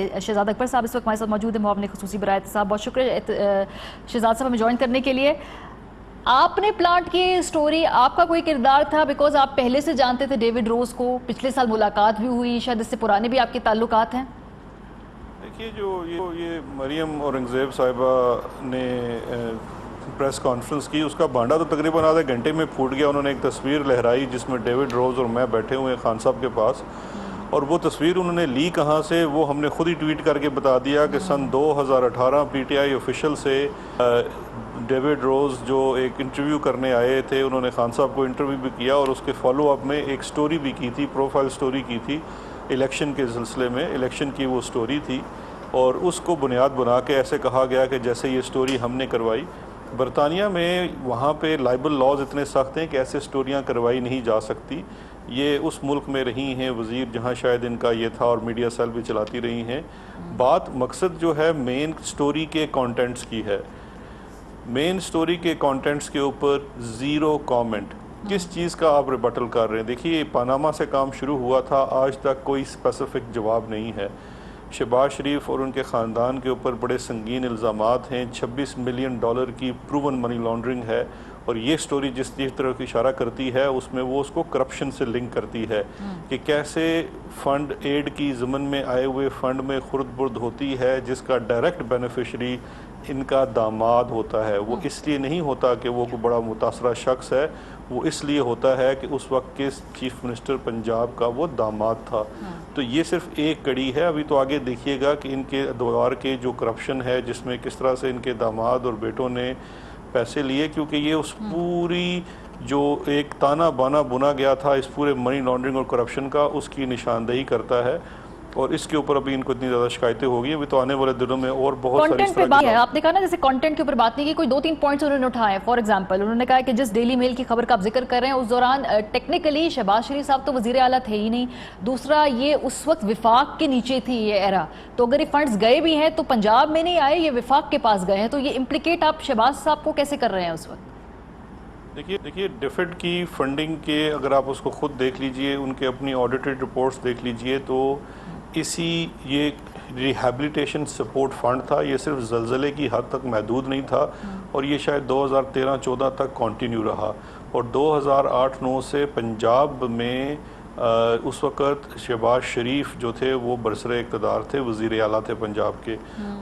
में शहजाद अकबर साहब इस वक्त हमारे साथ मौजूद है, अपने खसूसी बराए साहब, बहुत शुक्रिया शहजाद साहब हमें ज्वाइन करने के लिए। आपने प्लांट की स्टोरी, आपका कोई किरदार था? बिकॉज आप पहले से जानते थे डेविड रोज को, पिछले साल मुलाकात भी हुई, शायद इससे पुराने भी आपके ताल्लुकात हैं। देखिए, जो ये मरियम औरंगज़ेब साहिबा ने प्रेस कॉन्फ्रेंस की, उसका भांडा तो तकरीबन आधे घंटे में फूट गया। उन्होंने एक तस्वीर लहराई जिसमें डेविड रोज़ और मैं बैठे हुए हैं खान साहब के पास, और वो तस्वीर उन्होंने ली कहाँ से वो हमने खुद ही ट्वीट करके बता दिया कि सन 2018 पीटीआई ऑफिशियल से डेविड रोज़ जो एक इंटरव्यू करने आए थे, उन्होंने खान साहब को इंटरव्यू भी किया और उसके फॉलो अप में एक स्टोरी भी की थी, प्रोफाइल स्टोरी की थी इलेक्शन के सिलसिले में। इलेक्शन की वो स्टोरी थी और उसको बुनियाद बना के ऐसे कहा गया कि जैसे ये स्टोरी हमने करवाई। बरतानिया में वहाँ पे लाइबल लॉज इतने सख्त हैं कि ऐसे स्टोरियाँ करवाई नहीं जा सकती। ये उस मुल्क में रही हैं वज़ीर जहाँ शायद इनका ये था, और मीडिया सेल भी चलाती रही हैं। बात मकसद जो है मेन स्टोरी के कंटेंट्स की है। मेन स्टोरी के कंटेंट्स के ऊपर ज़ीरो कमेंट। किस चीज़ का आप रिबटल कर रहे हैं? देखिए, पानामा से काम शुरू हुआ था, आज तक कोई स्पेसिफिक जवाब नहीं है। शहबाज शरीफ और उनके ख़ानदान के ऊपर बड़े संगीन इल्ज़ामात हैं। 26 मिलियन डॉलर की प्रूवन मनी लॉन्ड्रिंग है, और ये स्टोरी जिस तरह की इशारा करती है उसमें वो उसको करप्शन से लिंक करती है कि कैसे फ़ंड, एड की ज़मन में आए हुए फ़ंड में खुर्द बुर्द होती है, जिसका डायरेक्ट बेनिफिशरी इनका दामाद होता है। वो इसलिए नहीं होता कि वो कोई बड़ा मुतासरा शख्स है, वो इसलिए होता है कि उस वक्त के चीफ मिनिस्टर पंजाब का वो दामाद था। तो ये सिर्फ एक कड़ी है। अभी तो आगे देखिएगा कि इनके दौर के जो करप्शन है, जिसमें किस तरह से इनके दामाद और बेटों ने पैसे लिए, क्योंकि ये उस पूरी जो एक ताना बाना बुना गया था इस पूरे मनी लॉन्ड्रिंग और करप्शन का, उसकी निशानदेही करता है। और इसके ऊपर अभी इनको इतनी ज़्यादा शिकायतें होगी, अभी तो आने वाले दिनों में और बहुत सारी कंटेंट पे बात है। आपने कहा ना जैसे कंटेंट के ऊपर बात नहीं की, कोई 2-3 पॉइंट्स उन्होंने उठाए। फॉर एग्जांपल उन्होंने कहा कि जिस डेली मेल की खबर का आप जिक्र कर रहे हैं उस दौरान टेक्निकली शहबाज शरीफ साहब तो वजीर आला थे ही नहीं। दूसरा, ये उस वक्त विफाक के नीचे थी ये एरा, तो अगर ये फंड्स गए भी हैं तो पंजाब में नहीं आए, ये विफाक के पास गए हैं। तो ये इम्प्लीकेट आप शहबाज साहब को कैसे कर रहे हैं उस वक्त? देखिए डिफेड की फंडिंग के अगर आप उसको खुद देख लीजिए, उनके अपनी ऑडिटेड रिपोर्ट्स देख लीजिए, तो इसी ये रिहैबिलिटेशन सपोर्ट फंड था, ये सिर्फ ज़लज़ले की हद तक महदूद नहीं था, और ये शायद 2013-14 तक कंटिन्यू रहा। और 2008-9 से पंजाब में उस वक़्त शहबाज शरीफ जो थे वो बरसरे इक़्तिदार थे, वज़ीर आला थे पंजाब के,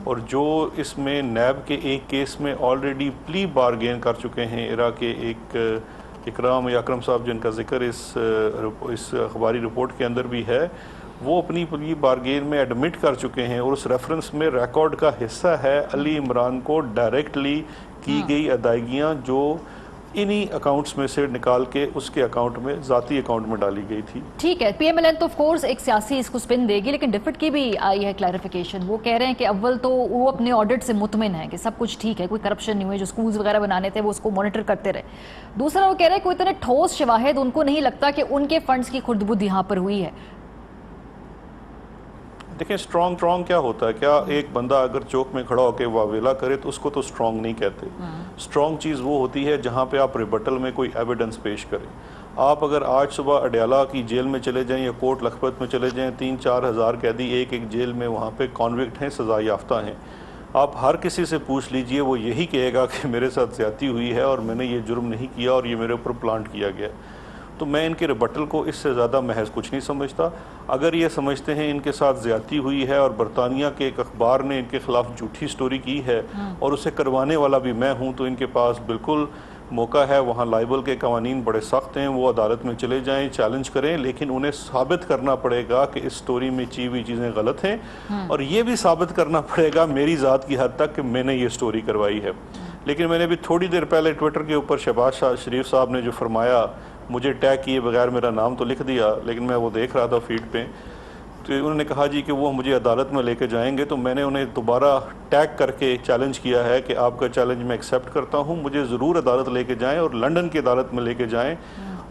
और जो इसमें नैब के एक केस में ऑलरेडी प्ली बारगेन कर चुके हैं। इरा के एक इकराम या अकरम साहब जिनका जिक्र इस अखबारी रिपोर्ट के अंदर भी है, वो अपनी प्ली बारगेन में एडमिट कर चुके हैं, और उस रेफरेंस में रिकॉर्ड का हिस्सा है अली इमरान को डायरेक्टली की गई अदायगियाँ जो इन्हीं अकाउंट्स में से निकाल के उसके अकाउंट में, ज़ाती अकाउंट में डाली गई थी। ठीक है, पीएमएलएन तो ऑफ कोर्स एक सियासी इसको स्पिन देगी, लेकिन डिफेड की भी आई है क्लैरिफिकेशन। वो कह रहे हैं कि अव्वल तो वो अपने ऑडिट से मुतमिन है कि सब कुछ ठीक है, कोई करप्शन नहीं हुए, जो स्कूल्स वगैरह बनाने थे वो उसको मॉनिटर करते रहे। दूसरा, वो कह रहे हैं कोई इतने ठोस शवाहिद उनको नहीं लगता कि उनके फंड्स की खुर्दबुद यहाँ पर हुई है। देखिए, स्ट्रॉन्ग क्या होता है? क्या एक बंदा अगर चौक में खड़ा होकर वावेला करे तो उसको तो स्ट्रॉन्ग नहीं कहते। स्ट्रॉन्ग चीज़ वो होती है जहाँ पे आप रिबटल में कोई एविडेंस पेश करें। आप अगर आज सुबह अडयाला की जेल में चले जाएं या कोट लखपत में चले जाएं, 3-4 हज़ार कैदी एक जेल में वहाँ पे कॉन्विक्ट हैं, सज़ा याफ्ता हैं। आप हर किसी से पूछ लीजिए, वो यही कहेगा कि मेरे साथ ज़्यादती हुई है और मैंने ये जुर्म नहीं किया और ये मेरे ऊपर प्लांट किया गया। तो मैं इनके रिबटल को इससे ज़्यादा महज कुछ नहीं समझता। अगर ये समझते हैं इनके साथ ज़्यादती हुई है और बरतानिया के एक अखबार ने इनके ख़िलाफ़ झूठी स्टोरी की है और उसे करवाने वाला भी मैं हूँ, तो इनके पास बिल्कुल मौका है। वहाँ लाइबल के कवानीन बड़े सख्त हैं, वो अदालत में चले जाएं, चैलेंज करें, लेकिन उन्हें साबित करना पड़ेगा कि इस स्टोरी में की हुई चीज़ें गलत हैं, और ये भी साबित करना पड़ेगा मेरी ज़ात की हद तक कि मैंने ये स्टोरी करवाई है। लेकिन मैंने भी थोड़ी देर पहले ट्विटर के ऊपर शहबाज शरीफ साहब ने जो फरमाया, मुझे टैग किए बगैर मेरा नाम तो लिख दिया, लेकिन मैं वो देख रहा था फीड पे, तो उन्होंने कहा जी कि वो मुझे अदालत में लेके जाएंगे। तो मैंने उन्हें दोबारा टैग करके चैलेंज किया है कि आपका चैलेंज मैं एक्सेप्ट करता हूँ, मुझे ज़रूर अदालत लेके जाएं और लंदन की अदालत में लेके जाएं,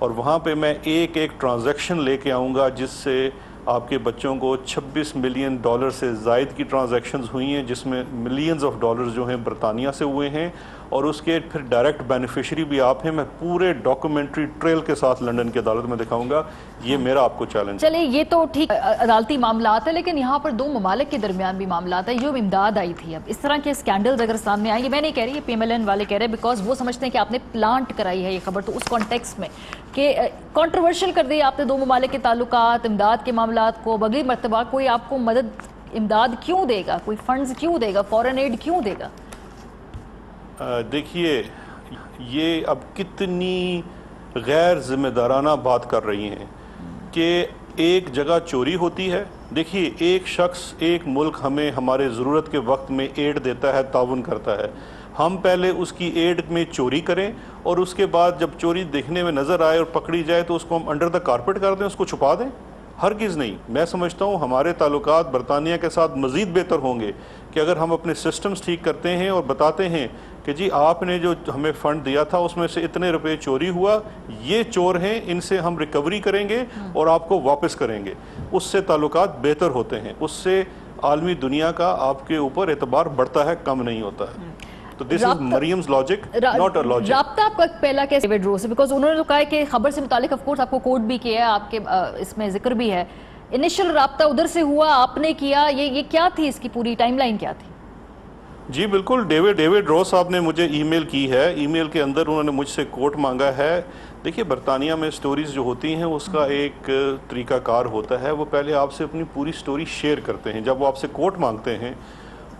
और वहाँ पे मैं एक ट्रांजैक्शन लेके आऊँगा जिससे आपके बच्चों को 26 मिलियन डॉलर से ज़ायद की ट्रांजैक्शंस हुई हैं, जिसमें मिलियंस ऑफ डॉलर्स जो हैं बरतानिया से हुए हैं, और उसके फिर डायरेक्ट बेनिफिशियरी भी आप हैं। मैं पूरे डॉक्यूमेंट्री ट्रेल के साथ लंदन की अदालत में दिखाऊंगा। ये मेरा आपको चैलेंज। चलिए, ये तो ठीक अदालती मामलात है, लेकिन यहाँ पर दो ममालिक के दरमियान भी मामलात है। जो इमदाद आई थी, अब इस तरह के स्कैंडल्स अगर सामने आएंगे, मैं नहीं कह रही, ये PMLN वाले कह रहे हैं, बिकॉज वो समझते हैं कि आपने प्लांट कराई है ये खबर, तो उस कॉन्टेक्स्ट में कि कॉन्ट्रोवर्शियल कर दिया आपने दो ममालिक के ताल्लुकात, इमदाद के मामलात को। अगली मरतबा कोई आपको मदद, इमदाद क्यों देगा, कोई फंड्स क्यों देगा, फॉरेन एड क्यों देगा? देखिए, ये अब कितनी गैर जिम्मेदाराना बात कर रही हैं कि एक जगह चोरी होती है। देखिए, एक शख्स, एक मुल्क हमें हमारे ज़रूरत के वक्त में एड देता है, ताउन करता है। हम पहले उसकी एड में चोरी करें और उसके बाद जब चोरी देखने में नज़र आए और पकड़ी जाए तो उसको हम अंडर द कारपेट कर दें, उसको छुपा दें? हरगिज़ नहीं। मैं समझता हूँ हमारे ताल्लुकात बरतानिया के साथ मज़ीद बेहतर होंगे कि अगर हम अपने सिस्टम्स ठीक करते हैं और बताते हैं कि जी आपने जो हमें फ़ंड दिया था उसमें से इतने रुपए चोरी हुआ, ये चोर हैं, इनसे हम रिकवरी करेंगे और आपको वापस करेंगे। उससे ताल्लुकात बेहतर होते हैं, उससे आलमी दुनिया का आपके ऊपर एतबार बढ़ता है, कम नहीं होता है। तो this is Mariam's logic, not a logic. राब्ता आपका पहला कैसे डेविड रोज से, बिकॉज उन्होंने तो कहा है कि खबर से मुतालिक ऑफ कोर्स आपको कोट भी किया है, आपके इसमें जिक्र भी है। इनिशियल राब्ता उधर से हुआ, आपने किया, ये क्या थी, इसकी पूरी टाइमलाइन क्या थी? जी बिल्कुल, डेविड रॉस साहब ने मुझे ईमेल की है। ईमेल के अंदर उन्होंने मुझसे कोट मांगा है। देखिए, बरतानिया में स्टोरीज़ जो होती हैं उसका एक तरीकाकार होता है, वो पहले आपसे अपनी पूरी स्टोरी शेयर करते हैं। जब वो आपसे कोट मांगते हैं,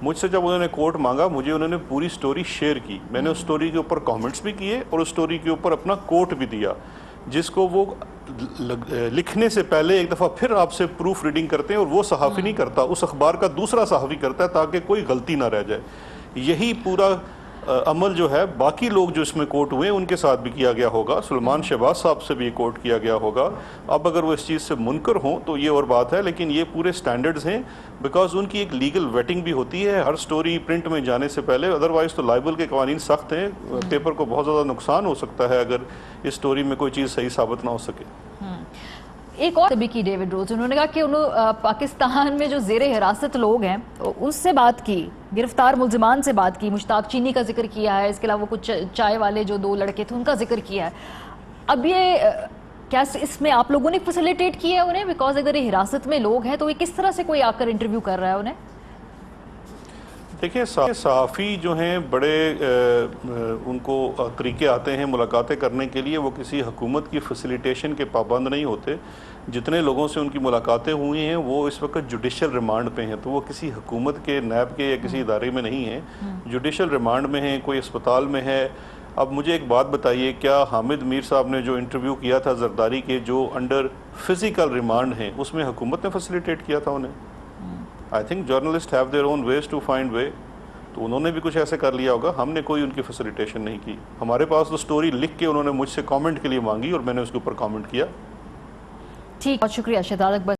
मुझसे जब उन्होंने कोट मांगा, मुझे उन्होंने पूरी स्टोरी शेयर की। मैंने उस स्टोरी के ऊपर कमेंट्स भी किए और उस स्टोरी के ऊपर अपना कोट भी दिया, जिसको वो लिखने से पहले एक दफ़ा फिर आपसे प्रूफ रीडिंग करते हैं और वो सहाफ़ी नहीं करता, उस अखबार का दूसरा सहाफ़ी करता है ताकि कोई गलती ना रह जाए। यही पूरा अमल जो है बाकी लोग जो इसमें कोट हुए उनके साथ भी किया गया होगा। सुलेमान शहबाज साहब से भी कोट किया गया होगा। अब अगर वो इस चीज़ से मुनकर हों तो ये और बात है, लेकिन ये पूरे स्टैंडर्ड्स हैं, बिकॉज उनकी एक लीगल वेटिंग भी होती है हर स्टोरी प्रिंट में जाने से पहले। अदरवाइज़ तो लाइबल के कानून सख्त हैं, पेपर को बहुत ज़्यादा नुकसान हो सकता है अगर इस स्टोरी में कोई चीज़ सही साबित ना हो सके। एक और भी की डेविड रोज, उन्होंने कहा कि उन्होंने पाकिस्तान में जो ज़ेरे हिरासत लोग हैं उनसे बात की, गिरफ्तार मुलजिमान से बात की, मुश्ताक चीनी का जिक्र किया है, इसके अलावा कुछ चाय वाले जो दो लड़के थे उनका जिक्र किया है। अब ये क्या इसमें आप लोगों ने फैसिलिटेट किया है उन्हें? बिकॉज अगर ये हिरासत में लोग हैं तो ये किस तरह से कोई आकर इंटरव्यू कर रहा है उन्हें? देखिए, सहाफ़ी जो हैं बड़े उनको तरीके आते हैं मुलाकातें करने के लिए। वो किसी हुकूमत की फैसिलिटेशन के पाबंद नहीं होते। जितने लोगों से उनकी मुलाकातें हुई हैं वो इस वक्त जुडिशल रिमांड पे हैं, तो वो किसी हुकूमत के, नैब के या किसी इदारे में नहीं हैं, जुडिशल रिमांड में हैं, कोई अस्पताल में है। अब मुझे एक बात बताइए, क्या हामिद मीर साहब ने जो इंटरव्यू किया था जरदारी के, जो अंडर फिज़िकल रिमांड हैं, उसमें हुकूमत ने फैसिलिटेट किया था उन्हें? I think journalist have their own ways to find way, तो उन्होंने भी कुछ ऐसे कर लिया होगा। हमने कोई उनकी फैसिलिटेशन नहीं की। हमारे पास तो स्टोरी लिख के उन्होंने मुझसे कमेंट के लिए मांगी और मैंने उसके ऊपर कमेंट किया। ठीक, बहुत शुक्रिया शहजाद अकबर।